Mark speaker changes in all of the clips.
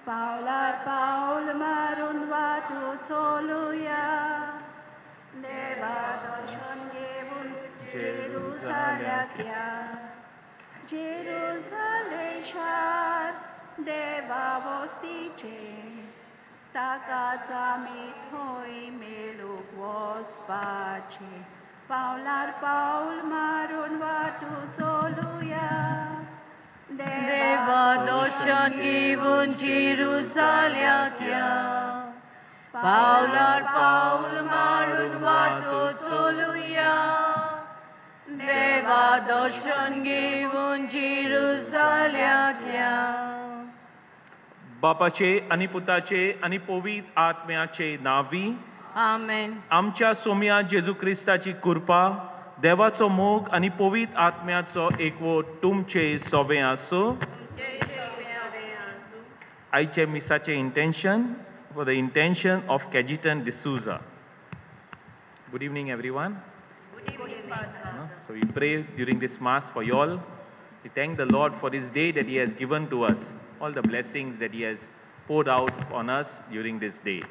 Speaker 1: पावलार पाऊल मारून वाटू चोलुया देवा दर्शन घेऊन जेरुसाल्याक या जेरुसालेशार देवा वस्तीचे ताकाच आमी थंय मेळूक वचपाचे पावलार पाऊल मारून वाटू चोलुया
Speaker 2: देवा दर्शन घेऊन जेरुसाल्याक या पावलार पाऊल मारून वाटू चोलुया देवा दर्शन घेऊन जेरुसाल्याक या
Speaker 3: बापाचे आणि पुताचे आणि पवित्र आत्म्याचे नावी
Speaker 2: आमेन.
Speaker 3: आमच्या सोम्या जेजू क्रिस्ताची कृपा देवाचो मोग आणि पवित्र आत्म्याचो एकवट तुमचे सोबे आसूं. आयचे मिसाचे intention for the intention of Cajetan D'Souza. Good evening, everyone.
Speaker 2: Good evening, Father.
Speaker 3: So we pray during this Mass for you all. We thank the Lord for this day that He has given to us, all the blessings that He has poured out on us during this day.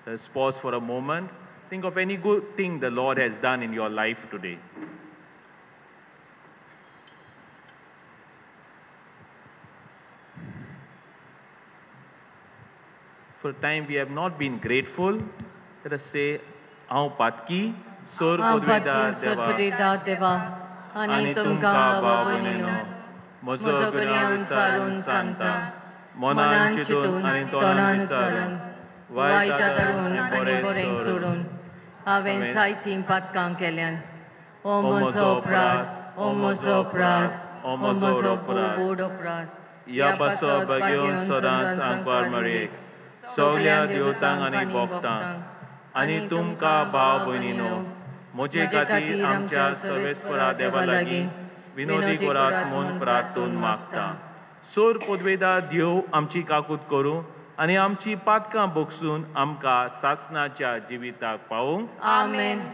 Speaker 3: Let's pause for a moment. Think of any good thing the Lord has done in your life today. For a time we have not been grateful. Let us say, "Aun patki sor podveda
Speaker 2: deva, ani tumka babanino, mozo guryan sarun santa, monan chitun ani tonan sarun, vaita darun ani boreng surun, aven saitim patkan kelyan, omozo prad, omozo budo prad,
Speaker 3: yapaso bagyon sodan sangpar marik. सगळ्या देवतांक आनी भक्तांक आनी तुमकां भाव भयणीनो म्हजे खातीर आमच्या सर्वेस्परा देवा लागीं विनोदी करात म्हूण प्रार्थून मागता. सोर पदवेदार देव आमची काकूत करूं आनी आमची पातकां भोगसून आमकां सासणाच्या जिविताक पावूंक.
Speaker 2: आमेन.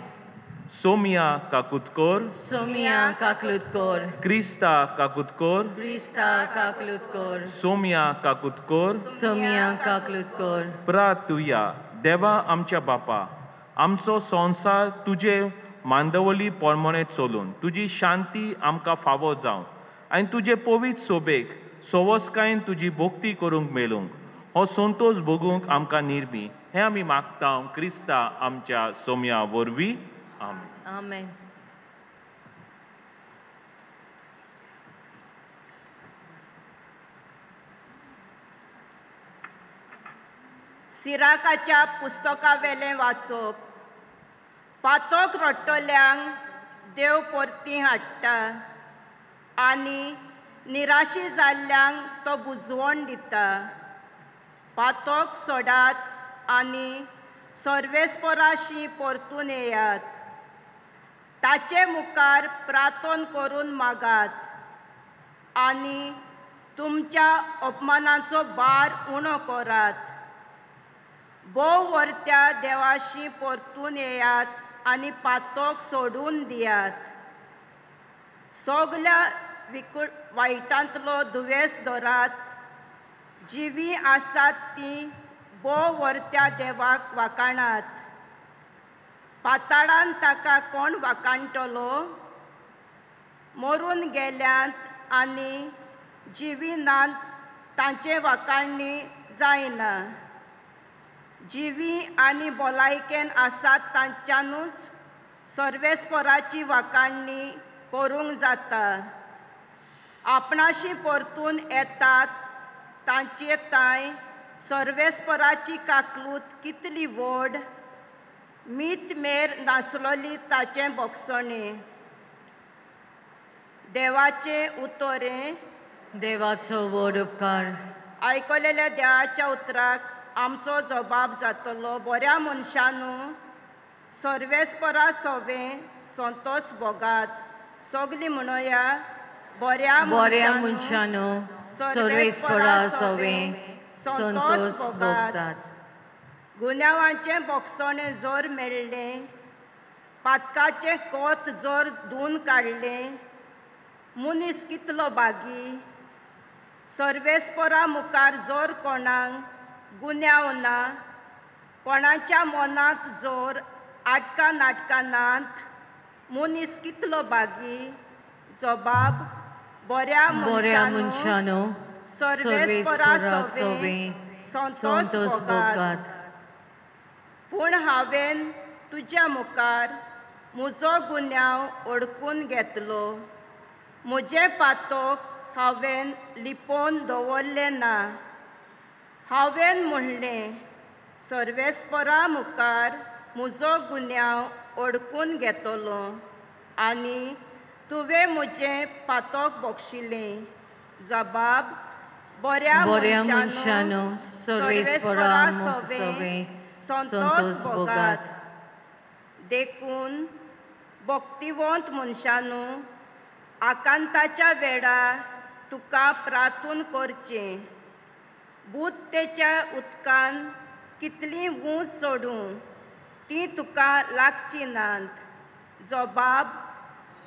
Speaker 3: सोमिया काकुतकोर,
Speaker 2: सोमिया काकलुतकोर,
Speaker 3: क्रिस्ता काकुतकोर,
Speaker 2: क्रिस्ता काकलुतकोर,
Speaker 3: सोमिया काकुतकोर,
Speaker 2: सोमिया काकलुतकोर.
Speaker 3: प्रार्थुया देवा आमच्या बापा, आमचो संसार तुजे मांदवली पोरमणे चलून तुजी शांती आमकां फावो जावं आनी तुजे पवित्र सोबेक सवस्कायेन तुजी भोक्ती करूंक मेळूंक हो संतोष भोगूंक आमकां निर्मी हें आमी मागता क्रिस्ता आमच्या सोम्या वरवीं. आमेन.
Speaker 2: आमेन.
Speaker 4: सिराकाच्या पुस्तका वेलें वाचप. पातोक रट्टल्यांक देव परती हाडटा आनी निराशी जाल्ल्यांक तो बुजवण दिता. पातोक सोडात आनी सर्वेस्पराशी परतून येयात. ताचे मुखार प्रार्थना करून मागात आनी तुमच्या अपमानाचो भार उणो करात. भोव वर्त्या देवाशी परतून येयात आनी पातोक सोडून दियात. सगल्या वायटांतलो दुयेंस धरात. जिवी आसात ती भोव वर्त्या देवाक वाखाणात. पाताळान ताका कोण वाखाणटलो? मरून गेल्यांत आनी जिविनांत तांचे वाखाणणी जायना. जिवी आनी भलायकेन आसात तांच्यानूच सर्वेस्पराची वाखाणणी करूंक जाता. आपणाशी परतून येतात तांचे तांय सर्वेस्पराची काकलूत कितली व्हड, मीत मेर नासलोली ताचें भोगसणें. देवाचे उतोरें.
Speaker 2: देवाचो व्हड उपकार.
Speaker 4: आयकलेल्या देवाच्या उतराक आमचो जबाब जातलो. बऱ्या मनशानू सर्वेस्परा सोबें संतोष भोगात. सगलीं म्हणुया, बऱ्या
Speaker 2: मनशानो सर्वेस्परा सोबें संतोष भोगतात.
Speaker 4: गुन्यांवाचें भोगसणें जर मेळ्ळें, पातकाचें कोत जर धुवन काडलें, मनीस कितलो बागी. सर्वेस्परा मुखार जोर कोणाक गुन्यांव ना, कोणाच्या मनांत जोर आटका नाटका नात, मनीस कितलो बागी, जबाब बऱ्या मनशानो सर्वेस्परा सोवे संतोष भोगात. पूण हांवें तुज्या मुखार म्हजो गुन्यांव ओळखून घेतलो, म्हजे पातोक हांवें लिपोवन दवरले ना. हांवें म्हणलें, सर्वेस्परा मुखार म्हजो गुन्यांव ओळखून घेतलो आनी तुवें म्हजें पातोक बक्षिलें. जबाब बऱ्या मनशानो सर्वेस्परा सोवे संतोष भोगात. देखून भक्तिवंत मनशानो, आकांताच्या वेळार तुका प्रार्थना करचें. बुद्धतेच्या उदकान कितलीं उंच चडूं ती तुका लागची नात. जबाब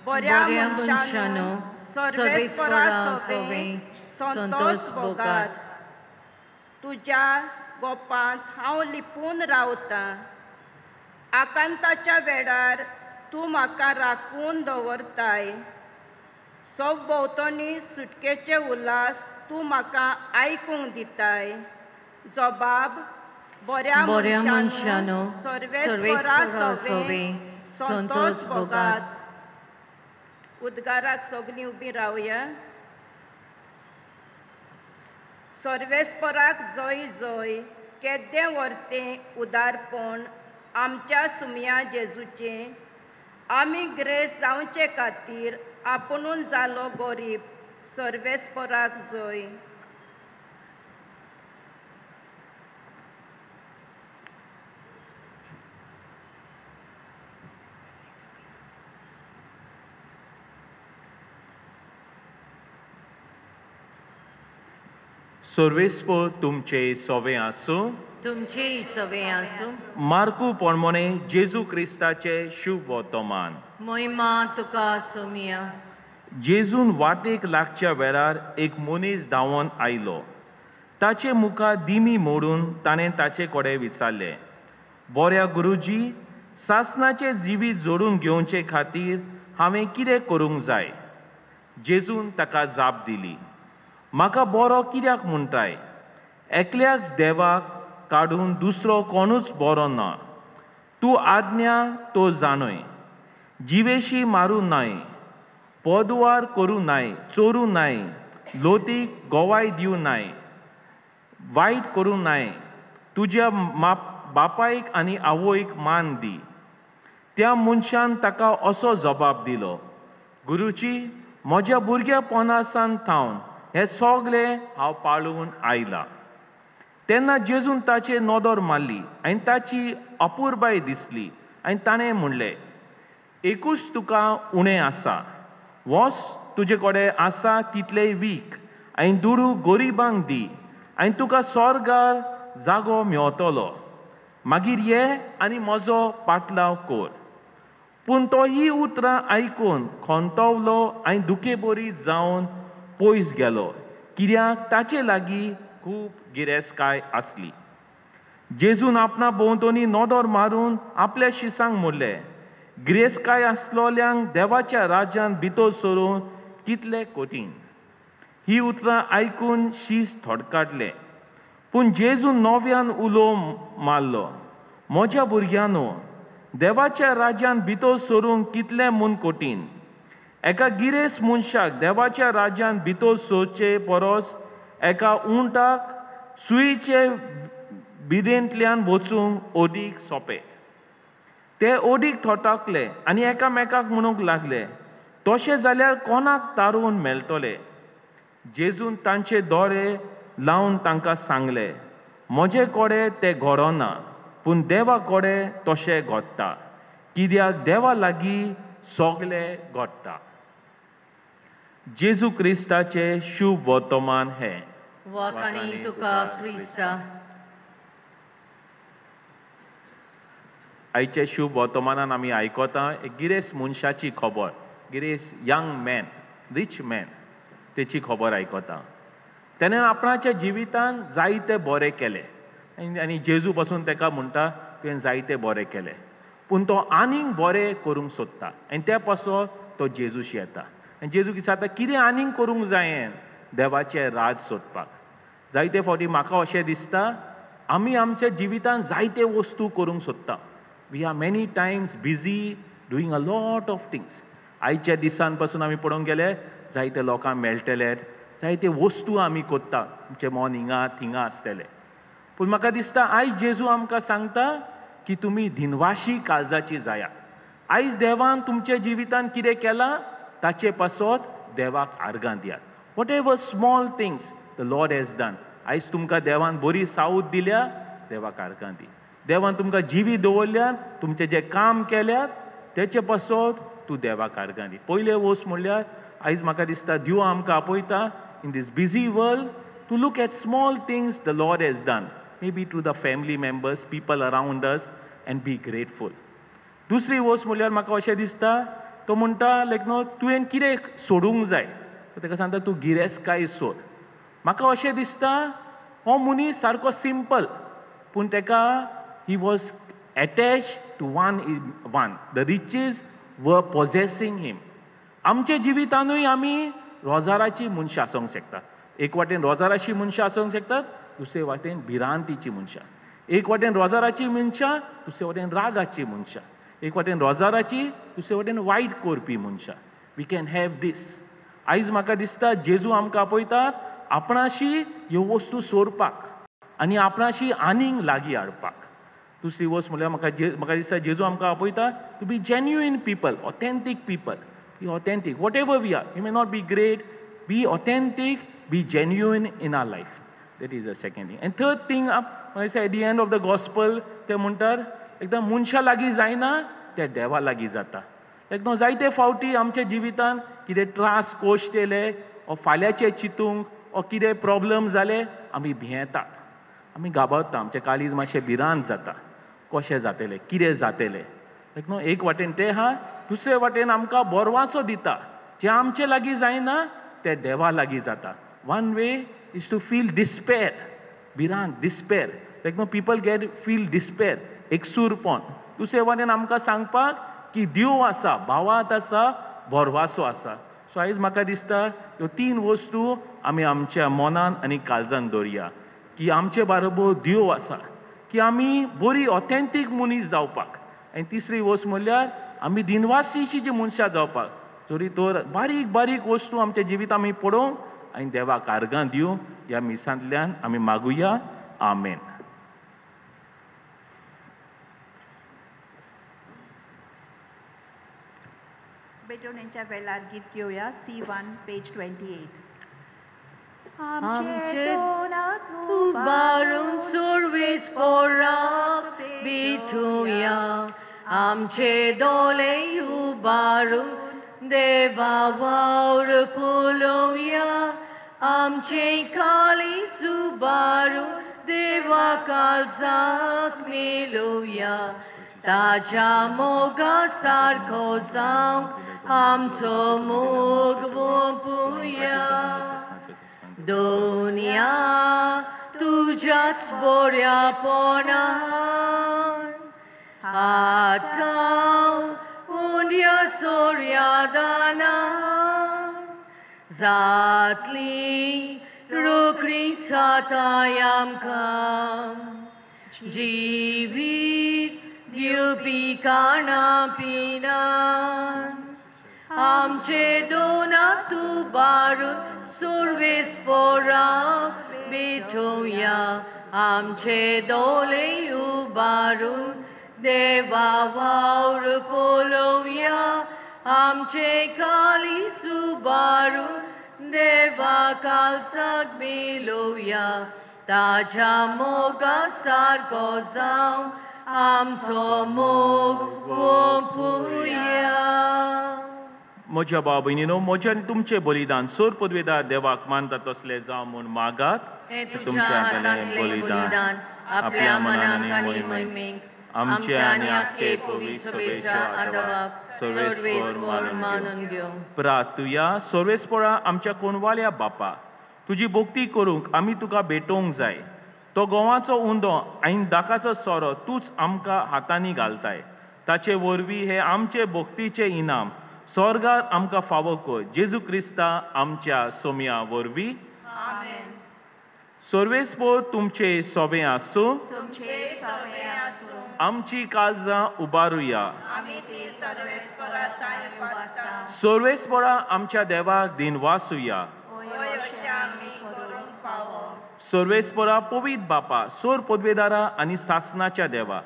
Speaker 4: बऱ्या मनशानो सर्वेस्परा सोवे संतोष भोगात. तुज्या गोपांत हांव लिपून रावतां. आकांताच्या वेळार तूं म्हाका राखून दवरताय. सभोवतणी सुटकेचे उल्हास तूं म्हाका आयकूंक दिताय. जबाब बऱ्या मनशानो सर्वेस्परा सोवे संतोष भोगात. उद्गाराक सगळीं उबीं रावया. सर्वेस्पराक जय जय. केद्दें वर्तें उदारपण आमच्या सुमया जेजूचें. आमी ग्रेस जावचे खातीर आपुणून जालो गरीब. सर्वेस्पराक जय.
Speaker 3: सर्वेस्पर तुमचे सोवे आसूं.
Speaker 2: तुमचे सवे आसूं.
Speaker 3: मार्कू पोरमोने जेजू क्रिस्ताचे शुभ वर्तमान.
Speaker 2: महिमा तुका सोमिया.
Speaker 3: जेजून वाटेक लागच्या वेळार एक मनीस धांवून आयलो. ताचे मुखार दिमी मोडून ताणें ताचे कडेन विचारलें, बऱ्या गुरुजी, सासणाचे जिवीत जोडून घेवचे खातीर हांवें कितें करूंक जाय? जेजून ताका जाप दिली, म्हाका बरो कित्याक म्हणटाय? एकल्याच देवाक काडून दुसरो कोणूच बरो ना. तूं आज्ञा तो जाणय. जिवेशी मारूं न्हय, पदवार करूं न्हय, चोरूं न्हय, लोतीक गोवाय दिवं न्हय, वायट करूं न्हय, तुज्या बापायक आनी आवयक मान दी. त्या मनशान ताका असो जबाब दिलो, गुरुजी, म्हज्या भुरगेपणासान थावन हे सगळें हांव पाळून आयलां. तेन्ना जेजून ताचे नदर मारली आनी ताची अपुरबाय दिसली आनी ताणें म्हणलें, एकूच तुका उणें आसा. वच, तुजे कडेन आसा तितलें वीक आनी दुडू गरिबांक दी आनी तुका स्वर्गार जागो मेळटलो. मागीर ये आनी म्हजो पाटलाव कर. पूण तो ही उतरां आयकून खोंतवलो आनी दुखेबरी जावन पयस गेलो, कित्याक ताचे लागीं खूब गिरेस्तकाय आसली. जेजून आपणा भोंवतणी नदर मारून आपल्या शिसांक म्हणलें, गिरेस्तकाय आसलोल्यांक देवाच्या राज्यांत भितर सरून कितलें कठीण. ही उतरां आयकून शीस थोडकाडलें. पूण जेजून नव्यान उलो मारलो, म्हज्या भुरग्यांनो, देवाच्या राज्यांत भितर सरूंक कितलें म्हूण कठीण. एका गिरेस्त मनशाक देवाच्या राज्यांत भितर सरचे परस एका उंटाक सुयेचे बिरेंतल्यान वचूंक ओडीक सोंपें. ते ओडीक थोटाकले आनी एकामेकाक म्हणूंक लागले, तशें जाल्यार कोणाक तारून मेळटलें? जेजून तांचे दोळे लावन तांकां सांगलें, म्हजे कडेन तें घडना, पूण देवा कडेन तशें घडटा, कित्याक देवा लागीं सगळें घडटा. जेजू क्रिस्ताचे शुभ वर्तमान हें.
Speaker 2: वाकानी तुका क्रिस्ता.
Speaker 3: आयचे शुभ वर्तमानान आमी आयकता एक गिरेस्त मनशाची खबर. गिरेस्त यंग मॅन, रिच मॅन, तेची खबर आयकता. त्याने आपणाच्या जिवितान जायते बरें केले आनी जेजू पासून ताका म्हणटा तुवें जायते बरें केले पूण तो आनीक बरें करूंक सोदता आनी त्या पासो तो जेजूशी येता आनी जेजू विचारता कितें आनीक करूंक जायें देवाचें राज सोदपाक जायते फावटी म्हाका अशें दिसता आमी आमच्या जिवितान जायते वस्तू करूंक सोदता we are many times busy doing a lot of things आयच्या दिसान पासून आमी पळोवंक गेले जायते लोकांक मेळटले जायते वस्तू आमी कोत्ता आमचें मन हिंगा थिंगा आसतलें पूण म्हाका दिसता आयज जेजू आमकां सांगता की तुमी दिनवाशी काळजाची जायात आयज देवान तुमच्या जिवितान कितें केलां ताचे पासत देवाक आर्गां दियात what ever small things the lord has done आयज तुमकां देवान बरी सावथ दिल्या देवाक आर्गां दी देवान तुमकां जिवी दवरल्यात तुमचें जें काम केल्यात तेचे पासत तूं देवाक आर्गां दी पयले वस्त म्हणल्यार आयज म्हाका दिसता देव आमकां आपयता in this busy world to look at small things the lord has done maybe to the family members, people around us, and be grateful. दुसरी वस्त म्हणल्यार म्हाका अशें दिसता तो म्हणटा लायक नो तुवें कितें सोडूंक जाय ताका सांगता तूं गिरेस्तकाय सोड म्हाका अशें दिसता हो मनीस सारको सिंपल पूण ताका he was attach to one the riches were possessing हिम आमच्या जिवितानूय आमी रोजाराची मनशां आसूंक शकता एक वाटेन रोजाराची मनशां आसूंक शकतात दुसरे वाटेन भिरांतीची मनशां एक वाटेन रोजाराची मनशां दुसरे वाटेन रागाची मनशां एक वाटेन रोजाराची दुसरे वाटेन वायट करपी मनशां वी कॅन हॅव दीस आयज म्हाका दिसता जेजू आमकां आपयतात आपणाशी ह्यो वस्तू सोडपाक आनी आपणाशी आनीक लागीं हाडपाक दुसरी वस्त म्हणल्यार म्हाका दिसता जेजू आमकां आपयता to be genuine people authentic people be authentic whatever we are you may not be great be authentic be genuine in our life That is the second thing. And third thing, when I say at the end of the gospel, ते म्हणटात एकदम मनशा लागीं जायना ते देवा लागीं जाता एकदम जायते फावटी आमच्या जिवितान कितें त्रास कोश्ट येले ओ फाल्यांचें चिंतूंक ओ कितें प्रॉब्लम जाले आमी भियेतात आमी घाबरता आमचें काळीज मातशें भिरांत जाता कशें जातलें कितें जातलें एक वाटेन तें आहा दुसरे वाटेन आमकां बोरवासो दिता जें आमचे लागीं जायना तें देवा लागीं जाता one way is to feel despair birant despair like no people feel despair एकसूरपण दुसरे वाटेन आमकां सांगपाक की देव आसा भावात आसा बोरवासो आसा सो आयज म्हाका दिसता ह्यो तीन वस्तू आमी आमच्या मनान आनी काळजान दवरया की आमचे बरोबर देव आसा की आमी बरी ऑथेंटीक मनीस जावपाक आनी तिसरी वस्त म्हणल्यार आमी दिनवासीची जी मनशां जावपाक जोरी तर बारीक बारीक वस्तू आमच्या जिवितांत आमी पळोवंक आनी देवाक आर्गां दिवं ह्या मिसांतल्यान आमी मागुया आमेन
Speaker 1: बेटोनेंच्या वेळार गीत घेवया C1 पेज 28
Speaker 2: आमचे उबारून सुरवेस पोराक बिठुया आमचे दोले उबारून देवा वावर पळोवया आमचे खाली सुबारू देवा काळजाक मेलोवया ताच्या मोगा सारको जावंक आमचो मोग ओपुया दोनिया तुज्याच बऱ्यापणान आतां पुण्य सोर्यादाना जातली रोखडीच जाताय आमकां जिवीत दिवपी खाणा पिणान आमचे दोनाक उबारून सुरवेस पोराक बिठोवया आमचे दोले उबारून देवा वावर पळोवया आमचे खाली सुबारून देवा काळजाक मेलोवया ताच्या मोगा सारको जावंक आमचो मोग ओपुया
Speaker 3: म्हज्या भाव भयणीनो म्हजें आनी तुमचें बलिदान सोर पदवेदार देवाक मानता तसलें जावं म्हूण मागात
Speaker 2: तुमच्या हातांतलें बलिदान आपल्या मनान आनी मोहिमेक आमचे आनी आख्खे पवित्र सभेच्या आदाराक सर्वेस्वर मानून घेवं
Speaker 3: प्रार्थुया सर्वेस्परा आमच्या कोणवाल्या बापा तुजी भोक्ती करूंक आमी तुका भेटोवंक जाय. तो गोवाचो उंदो आनी दाकाचो सोरो तूच आमकां हातांनी घालताय. ताचे वरवीं हे आमचे भोक्तीचे इनाम स्वर्गांत आमकां फावो कर. जेजू क्रिस्ता आमच्या सोम्या वरवीं. सर्वेस्पोर तुमचे सोबे आसूं. आमची काळजां उबारुया. सर्वेस्पोरा आमच्या देवाक दिनवासुया. सर्वेस्पोरा पवित बापा, सोर पदवेदारा आनी सासनाच्या देवा,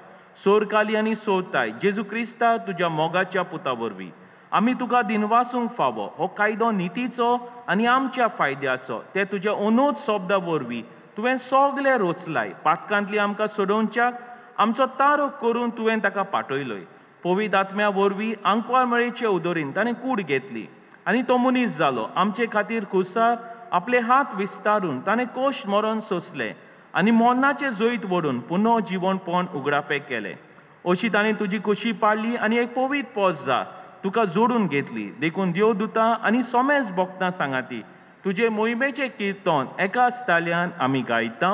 Speaker 3: सोरकाली आनी सोरताय जेजू क्रिस्ता तुज्या मोगाच्या पुता वरवीं आमी तुका दिनवासूंक फावो. हो कायदो नितीचो आनी आमच्या फायद्याचो. ते तुज्या अनोद शब्दा वरवीं तुवें सगळे रोचलाय. पातकांतली आमकां सोडोवच्याक आमचो तारो करून तुवें ताका पाठयलोय. पवित आत्म्या वरवीं आंकवार मळेचे उदोरीन ताणें कूड घेतली आनी तो मनीस जालो. आमचे खातीर खुसार आपले हात विस्तारून ताणें कोश मरण सोंसलें आनी मोन्नाचे जैत व्हरून पुनो जिवणपण उगडापे केलें. अशी ताणें तुजी खोशी पाडली आनी एक पवित पोस तुका जोडून घेतली. देखून देवदूतां आनी सोमेज भोगतां सांगाती तुजे मोहिमेचे किर्तन एकाच ताल्यान आमी गायता.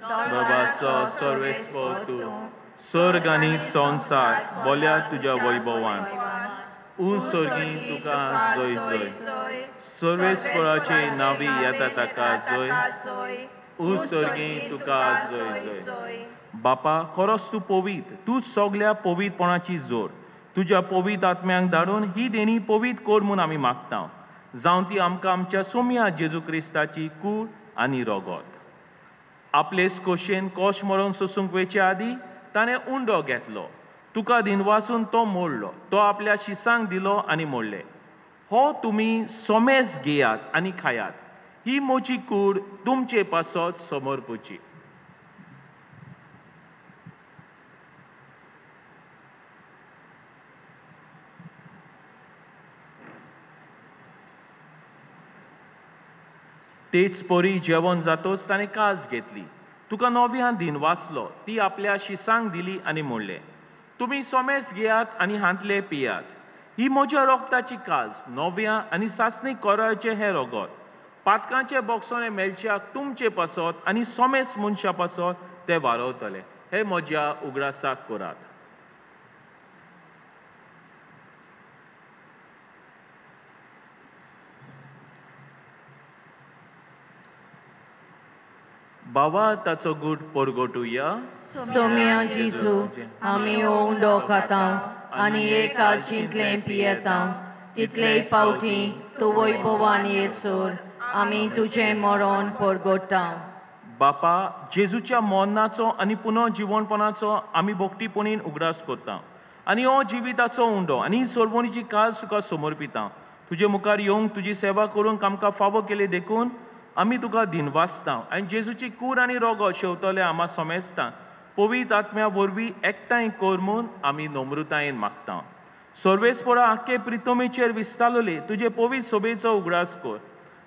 Speaker 3: बाबाचो सर्वेस्पोर तूं, सर्ग आनी संवसार बोल्या तुज्या वैभवान. सर्गी तुका जय जय. सर्वेस्पोराचे नावी येता ताका जय. सर्गी तुका जय जय. बापा, खरोच तूं पवित. तूं सगळ्या पवितपणाची जोड. तुज्या पवित आत्म्यांक धाडून ही देणी पवित कर म्हूण आमी मागता. जावं ती आमकां आमच्या सोम्या जेजू क्रिस्ताची कूड आनी रोगोत. आपले खोशेन कोश मरून सोसूंक वेचे आदीं ताणें उंडो घेतलो. तुका दिनवासून तो मोडलो. तो आपल्या शिसांक दिलो आनी मोडले. हो तुमी सोमेज घेयात आनी खायात. ही म्हजी कूड तुमचे पासत समर्पूची. तेच परी जेवण जातोच ताणें कास घेतली. तुका नव्यान दिनवासलो. ती आपल्या शिसांक दिली आनी म्हणलें, तुमी सोमेज घेयात आनी हांतले पियात. ही म्हज्या रोगताची कास, नव्या आनी सासणी कोराळचें हें रोगोत. पातकांचे बोगसोणे मेलच्याक तुमचे पासत आनी सोमेज मनशा पासत ते वारवतले. हे म्हज्या उगडासाक करात. बाबा ताचो गूट परगटुया.
Speaker 2: सोम्या जेजू, आमी हो उंडो खातां आनी एक काळजींतलें पियेतां. तितलेय पावटी तूं वैभवान येसोर आमी तुजें मरण परगटां.
Speaker 3: बापा, जेजूच्या मोन्नाचो आनी पुनर्जीवणपणाचो आमी भोगटीपणीन उगडास करता आनी हो जिविताचो उंडो आनी सोडवणीची कास तुका समर्पिता. तुजे मुखार येवंक तुजी सेवा करूंक आमकां फावो केले देखून आमी तुका दिनवासता आनी जेजूची कूड आनी रोगो शेवतले आमा सोमेजता. पवित आत्म्या वरवीं एकठांय कर म्हूण आमी नम्रतायेन मागता. सर्वेस्पोरा आख्खे प्रितमेचेर विस्तारलोले तुजे पवित सोबेचो उगडास कर.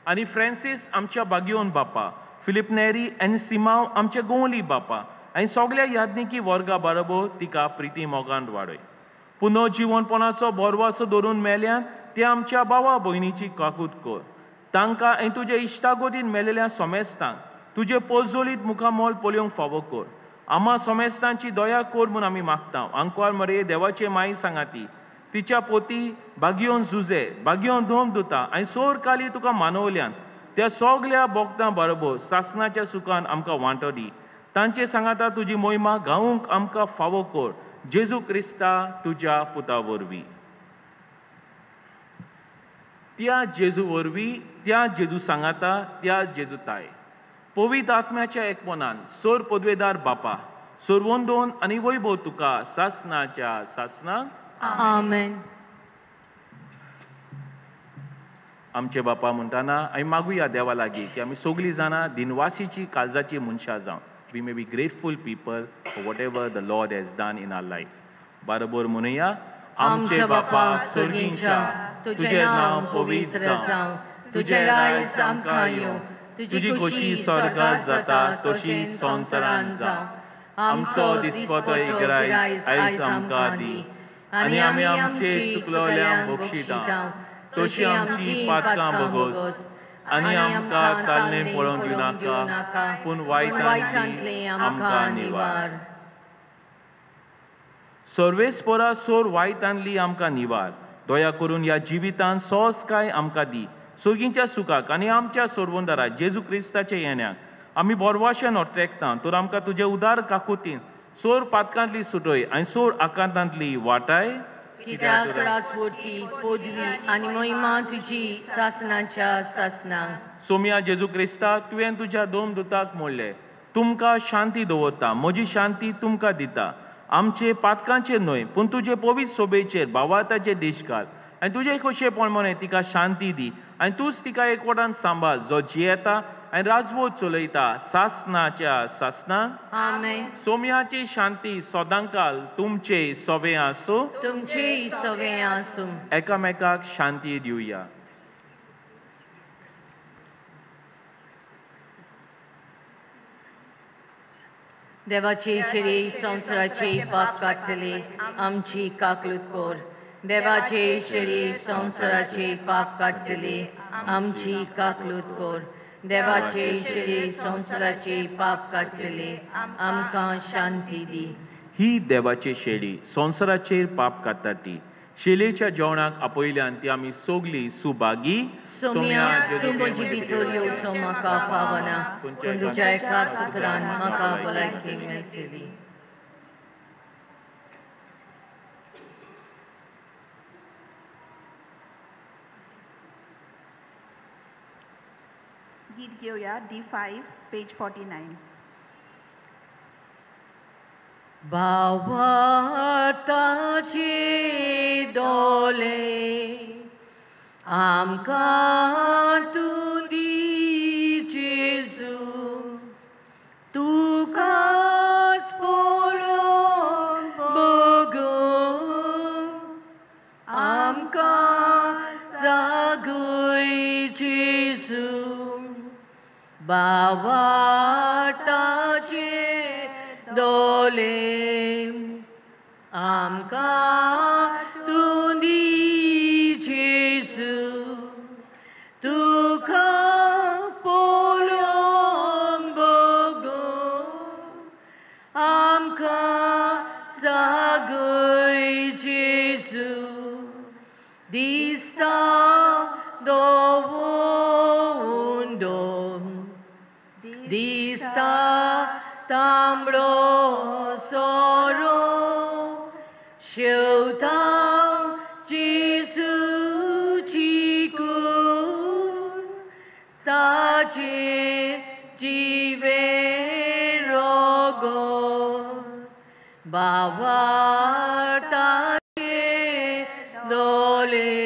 Speaker 3: आनी फ्रांसीस आमच्या बागयोन बापा, फिलिप नेरी आनी सिमांव आमचे गोवली बापा आनी सगळ्या यादनिकी वर्गा बरोबर तिका प्रिती मोगान वाडय. पुनर्जीवणपणाचो बोरवासो धरून मेल्यान ते आमच्या भावा भयणीची काकूट कर. तांकां आनी तुजे इश्टागोदीन मेलेल्या सोमेस्तांक तुजे पोजोलीत मुखामोल पळोवंक फावो कर. आमा सोमेस्तांची दया कर म्हूण आमी मागता. आंकवार मरे देवाचे माई सांगाती तिच्या पोती बागयोन जुजे, बागयोन धोमदुता आनी सोर काली तुका मानवल्यान त्या सगळ्या भोगतां बरोबर सासनाच्या सुखान आमकां वांटो दी. तांचे सांगाता तुजी मोहिमा गावूंक आमकां फावो कर. जेजू क्रिस्ता तुज्या पुता वरवीं. त्या जेजू वरवीं, त्या जेजू सांगाता, त्या जेजू ताय. पवित आत्म्याच्या एकमनान सोर पदवेदार बापा, सोरवंदोन आनी वैभव तुका सासनाच्या सासनाक.
Speaker 2: आमेन.
Speaker 3: आमचे बापा म्हणटाना आमी मागुया देवा लागीं की आमी सगळीं जाणां दिनवासीची काळजाची मनशां जावं. We may be grateful people for whatever the lord has done in our life. बरोबर म्हणुया, आमचे बापा स्वर्गींच्या, तुजें नांव पवित्र जावं. तुजें रायज आमकां येवं. तुजी खोशी स्वर्गांत जाता तशी संवसारांत जावं. आमचो दिसपतो इकरायज आयज आमकां दी. आनी आमी आमचे चुकलोल्यांक बक्षिता तशी आमची पातकां बगोस आनी आमकां ताल्ले पळोवंक दिवनाका पूण वायटांतली आमकां निवार. सर्वेस्परा सोर वायटांतली आमकां निवार. दया करून ह्या जिवितांत सोंसकाय आमकां दी. सुर्गींच्या सुखाक आनी आमच्या सोर्वोंदारा जेजू क्रिस्ताच्या येण्याक आमी बोरवाशेन ओट्रेकता तर आमकां तुजे उदार काकुतीन सोर पातकांतली सुटय आनी सोर आकांतांतली वाटाय.
Speaker 2: कित्याक राजवटी पदवी आनी महिमा तुजी सासनाच्या सासनांक.
Speaker 3: सोम्या जेजू क्रिस्ताक तुवें तुज्या दोन दुताक म्हणलें, तुमकां शांती दवरता, म्हजी शांती तुमकां दिता. आमचे पातकांचेर न्हय पूण तुजे पवित्र सोबेचेर भावार्थाचेर देश घाल आनी तुजे खोशेपण म्हणे तिका शांती दी आनी तूंच तिका एकवटान सांबाळ जो जियेता आनी राजवट चलयता सासनाच्या सासनांक.
Speaker 2: आमेन.
Speaker 3: सोम्याची शांती सदांकाल तुमचे सोबे आसूं.
Speaker 2: तुमची सगळे आसूं.
Speaker 3: एकामेकाक शांती दिवया.
Speaker 2: देवाचे शिरी संवसाराचे पाप काडटले आमची काकलूत कोर. देवाचे शिरी संवसाराचे पाप काडटले आमची काकलूत कोर. देवाचे शिरी संवसाराचे पाप काडटले आमकां शांती दी.
Speaker 3: ही देवाची शेळी संवसाराचेर पाप काडटा ती. शेळेच्या जेवणाक आपयल्यान ती आमी सोगली सुभागी.
Speaker 2: सोम्या तूं म्हजी भितर येवचो म्हाका फावना पूण तुज्या एका सुत्रान म्हाका भलायकी मेळटली.
Speaker 1: गीत घेऊया D5 पेज 49.
Speaker 2: भावार्थाचे दोले आमकां तूं दी जेजू. तुकाच पळोवन बगून आमकां जागय जेजू. भावार्थाचे दोले आमकां तूं दी जेजू. तुका पळोवन बगून आमकां जागय जेजू. दिसता दोवून दिसता तांबडो सोरो शेवता जेजूची कूड. ताचे जिवे रोगोर भावार्थाचे दोले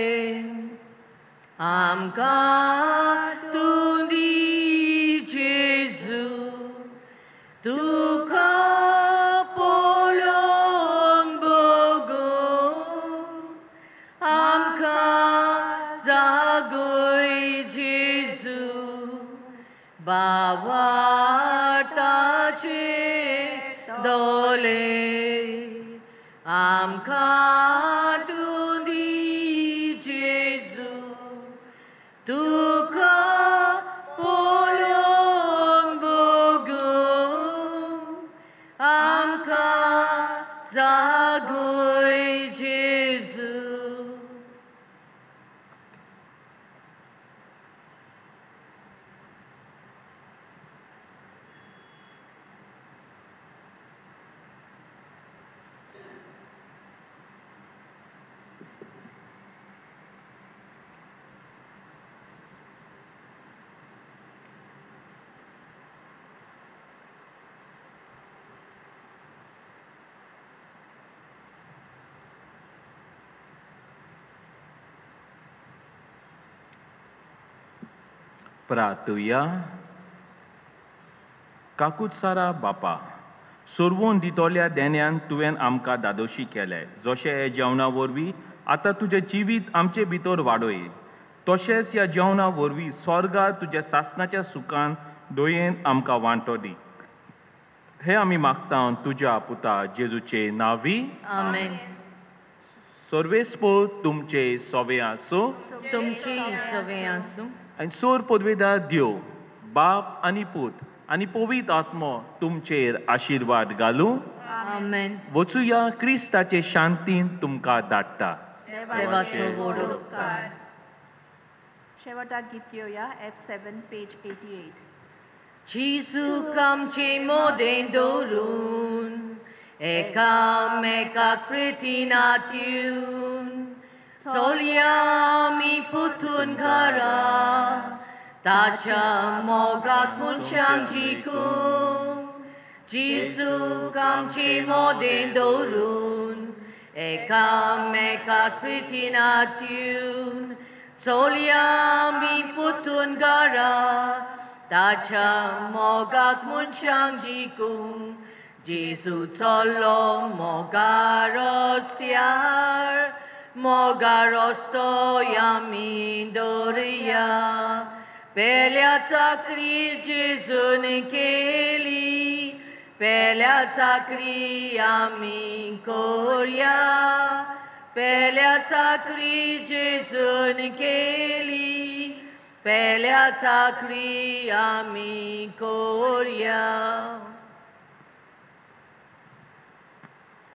Speaker 2: आमकां तूं दी जेजू. तुका पळोवन बगून आमकां जागय जेजू. भावार्थाचे दोले आमकां तूं दी जेजू. तुका पळोवन बगून आमकां जागय जेजू.
Speaker 3: प्रार्थुया. काकूत सारा बापा, सोरवून दितोल्या देण्यान तुवें आमकां दादोशी केले. जशें हे जेवणा वरवीं आतां तुजें जिवीत आमचे भितर वाडय. तशेंच ह्या जेवणा वरवीं स्वर्गांत तुज्या सासनाच्या सुखान दोयेन आमकां वांटो दी. हे आमी मागता तुज्या पुता जेजूचे नांवी.
Speaker 2: आमेन.
Speaker 3: सर्वेस्पो तुमचे सोवे आसूं.
Speaker 2: तुमची सवय आसूं
Speaker 3: आनी सोर पदवेदार देव बाप आनी पूत आनी पवित्र आत्मो तुमचेर आशिर्वाद घालूं.
Speaker 2: आमेन.
Speaker 3: वचुया क्रिस्ताचे शांतीन तुमकां धाडटा.
Speaker 2: देवाचो व्हड उपकार.
Speaker 1: शेवटाक गीत घेवया F7 पेज 88.
Speaker 2: जेजूक आमचे मोदें दवरून एकामेकाक प्रितीनात दिवन चलया आमी पुतून घरा ताच्या मोगाक मनशांक जिखून. जेजूक आमचे मोदें दवरून एकामेकाक प्रितीनात दिवन चलया आमी पुतून घरा ताच्या मोगाक मनशांक जिखून. जेजू चल्लो मोगार रस्त्यार मोगार रस्तोय आमी दवरया. पेल्या चाकरी जेजून केली पेल्या चाकरी आमी करया. पेल्या चाकरी जेजून केली पेल्या चाकरी आमी करया.